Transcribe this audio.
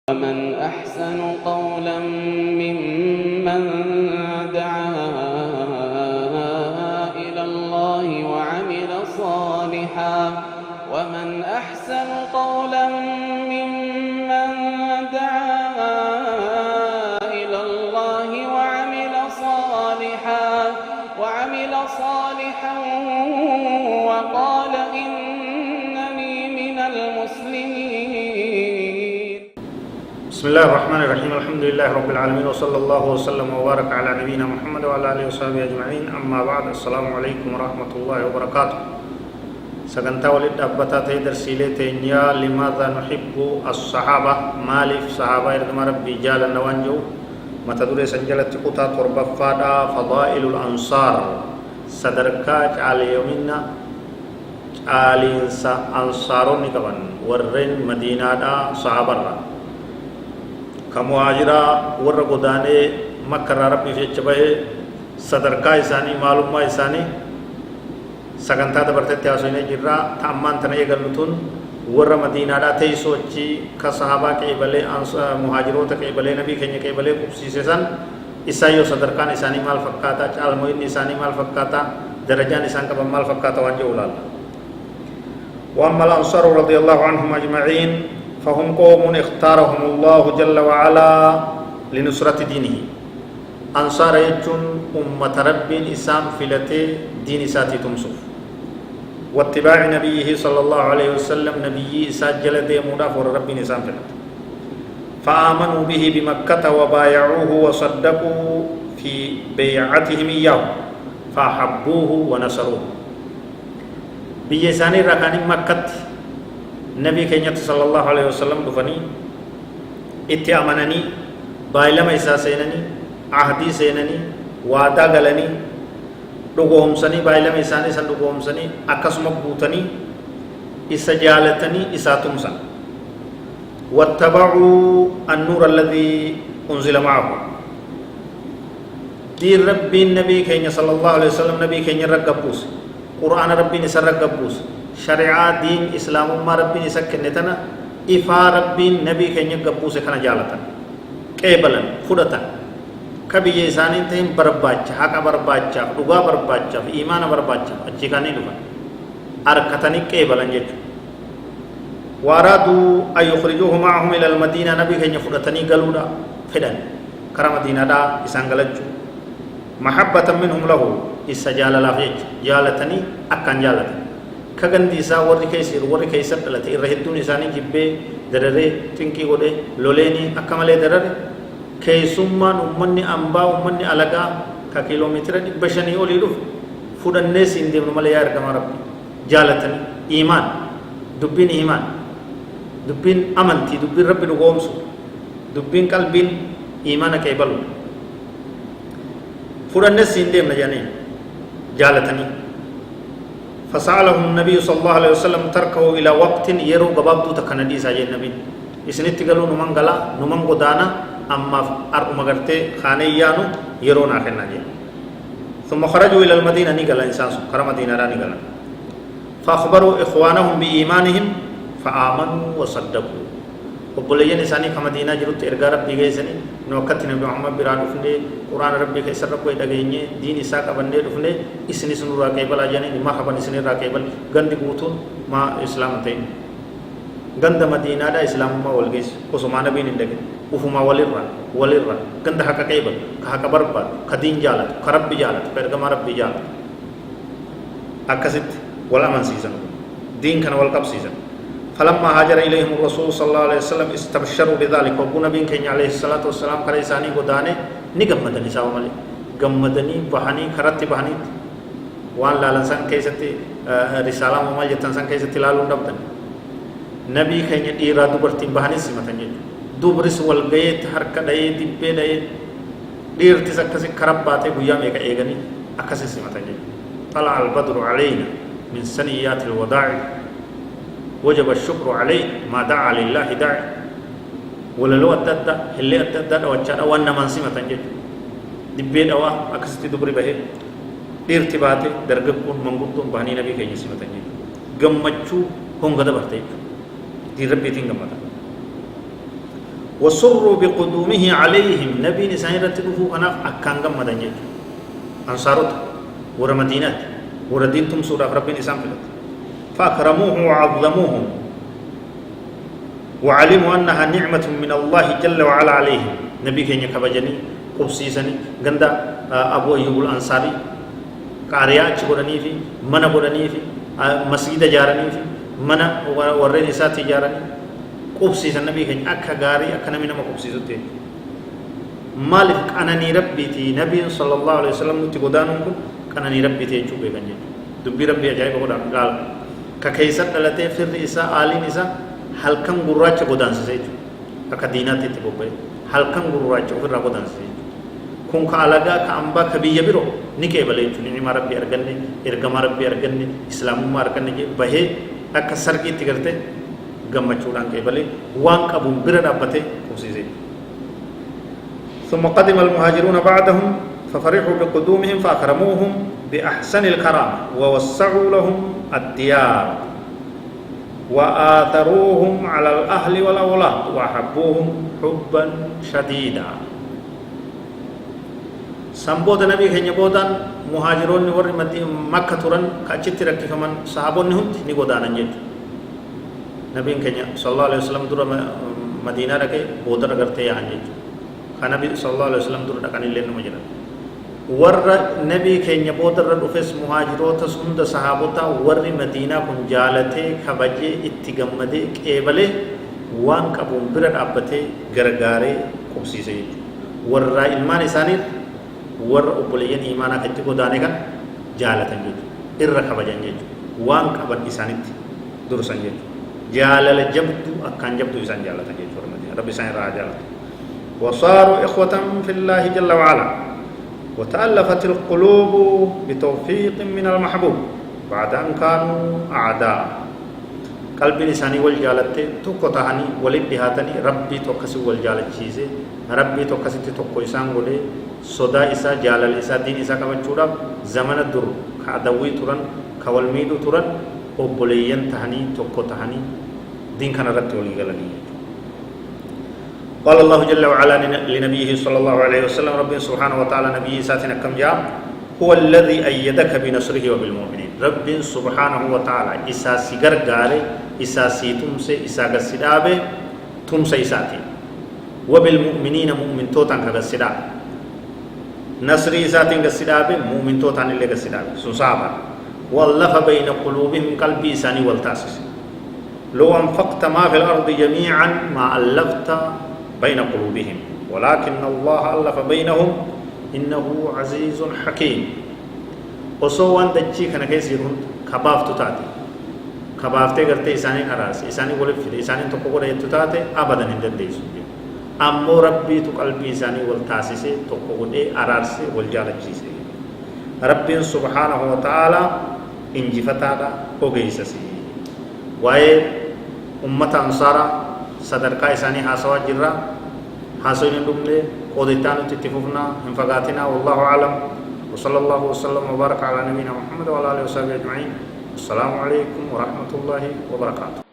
ومن أحسن قولا ممن دعا إلى الله وعمل صالحا ومن أحسن قولا ممن دعا إلى الله وعمل صالحا وقال إنني من المسلمين. بسم الله الرحمن الرحيم. الحمد لله رب العالمين وصلى الله وسلم وبارك على نبينا محمد وعلى آله وصحبه أجمعين. أما بعد، السلام عليكم ورحمة الله وبركاته. سكنتا ولد أبتا تيدر سيلة تينيا لماذا نحب الصحابة؟ مالف صحابة إردما ربي جالا نوانجو متدور سنجلت قطع تربة فادا فضائل الأنصار صدركا على يومنا آلين أنصارون كمان ورين مدينة صحابة كمهاجرة ورقداني مكة ربي في الجبهة صدركا إساني معلومة إساني سكنتا دبرت تياسوين جرا تأمان تناي قلتون ور مدينة تيسو أجي كصحابة كيبلة مهاجرون تكيبلة نبي كنيا كيبلة كوسيسان إسايو صدركان إساني مال فكاتا علموين إساني مال فكاتا درجان إسان كبر مال فكاتا وانجو ولال. وأما الأنصار رضي الله عنهم أجمعين فهم قوم اختارهم الله جل وعلا لنصرة دينه. أنصار يجون أمة رب إسام فلتي دين ساتي تمسف واتباع نبيه صلى الله عليه وسلم نبي سجل ديمودا فور رب إسام فلت فآمنوا به بمكة وبايعوه وصدقوا في بيعتهم إياه فأحبوه ونصروه. بيساني ركاني مكة نبي كينيت صلى الله عليه وسلم دفني اتي أمنني بايلما إسا سينني عهدي سينني وادا غلني دغوم سني بايلما إساني سن دغوم سني أكسم بوتني إسا جالتني إساتم سن واتبعوا النور الذي أنزل معه. دين ربي النبي كيني صلى الله عليه وسلم نبي كيني رقبوس قرآن ربي نسر رقبوس شريعة دين إسلام ما ربي نسكن نتنا إفا ربي نبي كيني قبوس كنا جالتا قبلا فدتا كبي يسانين تهم برباچا حقا برباچا دغا برباچا إيمان برباچا أجيكاني دفن أركتني قبلا جيت وارادوا أن يخرجوه معهم إلى المدينة نبي كيني فدتني قلودا فدن كرا مدينة دا إسانغلجو محبة منهم له إسجال لافيج جالتني أكان جالتني كغندي سا وري كيسر دلتي رهدون إساني جبه درره تنكي غده لوليني أكمله درره كيسمان أمني أمبا أمني ألغا ككيلومتر بشني أولي رف فودنه سندي نمالي يار كما رب جالتني إيمان دبين إيمان دبين أمنتي دبين رب نقومسو دبين قلبين إيمان كيبلو فودنه سندي نجاني جالتني فسألهم النبي صلى الله عليه وسلم تركه إلى وقت يرو غبابدو تكندي ساجي النبي إسنيت قالوا نمان غلا نمان غدانا أما أرقم غرتي خانيانو يرو ناخنا جي ثم خرجوا إلى المدينة نيغلا إنسان كرم مدينة را نيغلا فأخبروا إخوانهم بإيمانهم فآمنوا وصدقوا وبلين إنساني كمدينة جرت إرغا ربي غيسني نوكت نبي محمد بران دفنه قرآن ربي كيسر ربي دغيني دين إساء كبنده دفنه إسني سنو را كيبل آجاني نما خبن إسني را كيبل غند بوتون ما إسلام تين غند مدينة دا إسلام ما ولغيس وسمان بين دغ وفما ولر غند حق كيبل حق بربا خدين جالت خرب جالت پرغما ربي جالت أكسيت ولا من سيزن دين كان والقب سيزن فلما هاجر إليهم الرسول صلى الله عليه وسلم استبشروا بذلك وقونا بين كيني عليه الصلاة والسلام كريساني قداني نقمدني ساوى مالي قمدني بحاني خرطي بحاني وان لالنسان كيستي رسالة ممال جتنسان كيستي لالون دبتن نبي كيني إيرا دبرتي بحاني سمتن جيجو دبرس والغيت حركة داي دبه داي ديرتي سكسي خرب باتي بيام ايكا ايغني أكسي سمتن جيجو طلع البدر علينا من سنيات الوداع وجب الشكر عليه ما دعا لله داعي ولا لو أتدا اللي أتدا وجاء وانا من سمة تنجد دبيد أوا أكستي دبري به ارتباطه درجكون منقطون بهني نبي كي سمة تنجد جمّتشو هم قد برتيج دي ربي تين جمّتا وسروا بقدومه عليهم نبي نسان رتدفو أنا أكانغم مدنجي أنصارت ور مدينة ور دينتم سورة ربي نسان فلت فأكرموه وعظموه وعلموا أنها نعمة من الله جل وعلا عليهم نبي كينيا كبجني قبسيسني غندا أبو أيوب الأنصاري قاريات قراني في من قراني في مسجد جارني في من ورّي نساء جارني قبسيسن نبي كينيا أكا غاري أكا نمي نما قبسيسوتي مالك أنني ربيتي نبي صلى الله عليه وسلم تقدانكم أنني ربيتي يجوب بيغنجي دبي ربي أجايب قدان قال ككيسر دلتي فر إساء آلي نساء halkan gurraacha godaansisee jechuudha akka diinaatti itti bobba'e halkan gurraacha ofirraa godaansisee jechuudha kun ka alagaa ka ambaa ka biyya biroo ni qeebale jechuudha ni'ima rabbii arganne ergama rabbii arganne islaamummaa arganne jee bahee akka sargiitti gartee gammachuudhaan qeebale waan qabuun bira dhaabbatee qubsiisee ثم قدم المهاجرون بعدهم ففرحوا بقدومهم فأكرموهم بأحسن الكرامة ووسعوا لهم الديار وآثروهم على الأهل والأولاد وأحبوهم حبا شديدا سنبود نبي كن يبودان مهاجرون ور مكة تران كأجت ركّي كمان صحابون هم نيقودان نجد نبي كن صلى الله عليه وسلم دور مدينة ركّي بودر کرتے ہیں نجد خنبي صلى الله عليه وسلم دور دکان لين مجرد ور نبي كن يبودر رفس مهاجروت سند صحابوتا ور مدينة كن جالته خبجه اتغمده قبله وان قبون برد ابته غرغاره قبسي سيد ور علمان اسانير ور ابلين ایمانا کتی کو دانے کا جالتن جد ار خبجن جد وان قبن اسانيت درسن جد جالل جبت اكان جبت اسان جالتن جد رب سان را جالت وصاروا اخوة في الله جل وعلا وتألفت القلوب بتوفيق من المحبوب بعد أن كانوا أعداء قلب لساني والجالت تقطعني ولدهاتني ربي توكسي والجالت چیزے ربي توكسي توكو إسان قولي صدا إسا جالل إسا دين إسا كما چوڑا زمن در كعدوي تران كوالميدو تران وبوليين تهني توكو تهني دين كان رد ولي غلني قال الله جل وعلا لنبيه صلى الله عليه وسلم رب سبحانه وتعالى نبيه ساتنا كم جاء هو الذي أيدك بنصره وبالمؤمنين رب سبحانه وتعالى إسا سيغر غاري إسا سيتم سي إسا غسدابه تم سي ساتي وبالمؤمنين مؤمن توتان كغسداب نصري ساتين غسدابه مؤمن توتان اللي غسدابه سنصابا واللف بين قلوبهم قلبي ساني والتاسس لو أنفقت ما في الأرض جميعا ما ألفت بين قلوبهم ولكن الله ألف بينهم إنه عزيز حكيم وسوان دجي كان كيسيرون كبافتو تاتي كبافتي قرتي إساني أراس إساني ولف إساني تقوى يتتاتي أبدا ندنديس أمو ربي تقلبي إساني والتاسسي تقوى أرارسي والجالجيسي ربي سبحانه وتعالى إنجفتادا وغيسسي وأي أمة أنصارا صدركا إساني حاسوا جرا حاسوين دملي قودتان تتفقنا انفقاتنا والله أعلم وصلى الله وسلم وبارك على نبينا محمد وعلى آله وصحبه أجمعين السلام عليكم ورحمة الله وبركاته